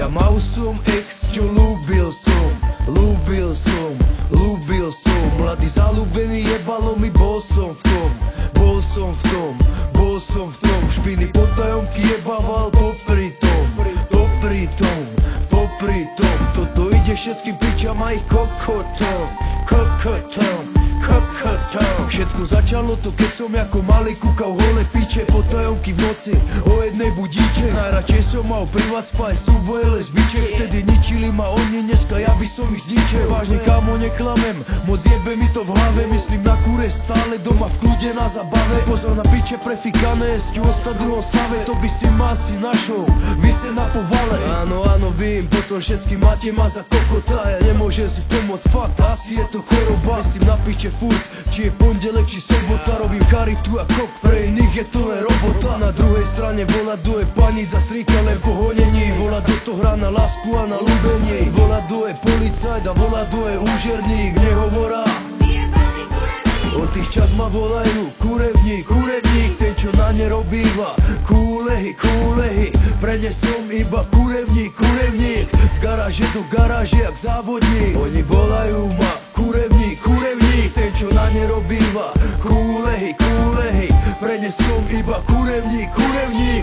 Ja mal som ex, čo ľúbil som. Mladý zalúbený, jebalo mi, bol som v tom. Špiny potajomky jebával popri tom. Toto ide všetkým pičam a ich kokotom. Všetko začalo to, keď som ako malý kúkal hole piče, potajomky v noci, o jednej budíček. Najradšej som mal privát spaj, súboje lesbiček. Vtedy ničili ma oni, dneska ja by som ich zničil. Vážne kámo, neklamem, moc jebe mi to v hlave. Myslím na kúre stále, doma v kľude na zabave. Pozor na piče prefikané, sťu ostať druhom stave. To by si ma asi našol, vysieť na povale. Áno, vím, potom všetky máte ma za kokota. Ja nemôžem si pomôcť, fakt, asi je to choroba. Myslím na piče furt, či je pondelek, či sobota. Robím charitu a kok, pre iných je to len robota. Na druhej strane volá do je panica, strýka len po honení. Volá do to hra na lásku a na ľúbenie. Volá do je policajt a volá do je úžerník. Nehovorá, od tých čas ma volajú kurevník, ten čo na ne robíva kúlehy. Prenesom iba kurevník, z garáže do garáže jak závodník. Oni volajú ma kurevník, ten čo na ne robíva kúlehy. Prenesom iba kurevník,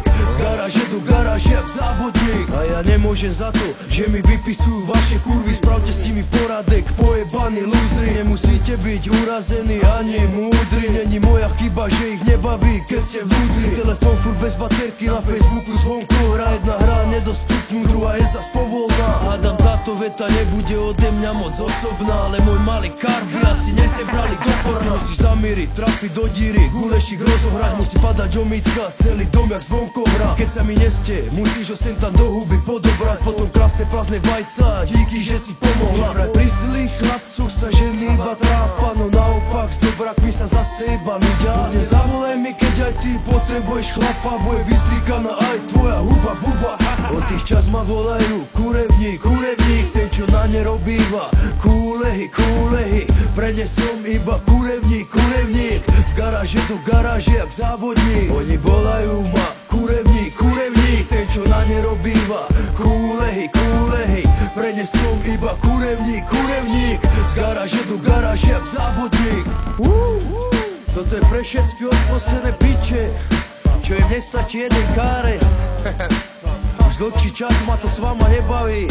z garáže do garáže jak závodník. A ja nemôžem za to, že mi vypisujú vaše kurvy. Spravte s nimi poradek, pojebaní lúzri. Nemusíte byť urazení ani múdri. Není moja chyba, že ich nebaví, keď ste vnútri. Telefón furt bez baterky, na Facebooku zvonkou hra. Jedna hra nedostupnú, druhá je zas povolná. Hádam táto veta nebude ode mňa moc osobná, ale môj malý karby asi nezebrali do porna. Musíš zamíriť, trafiť do díry, gulešik rozohrať. Musí padať omítka, celý dom jak zvonkohra. Keď sa mi neste, musíš ho sem tam do huby podobrať. Potom krásne prázdne vajca, díky, že si pomohla. Vraj pri zlých chlapcoch sa ženy iba trápa, no naopak s dobrakmi sa zase iba nudia. Nezavolaj mi, keď aj ty potrebuješ chlapa, bo je vystrikaná aj tvoja huba, buba. Od tých čas ma volajú kurevník, ten čo na ne robíva kúlehy. Prenesom iba kurevník, z garáže do garáže jak závodník. Oni volajú ma kurevník, ten čo na ne robíva kúlehy. Prenesom iba kurevník, z garáže do garáže jak závodník. Toto je pre všetky odpustené piče, čo im nestačí jeden káres. Už dlhší čas ma to s vama nebaví.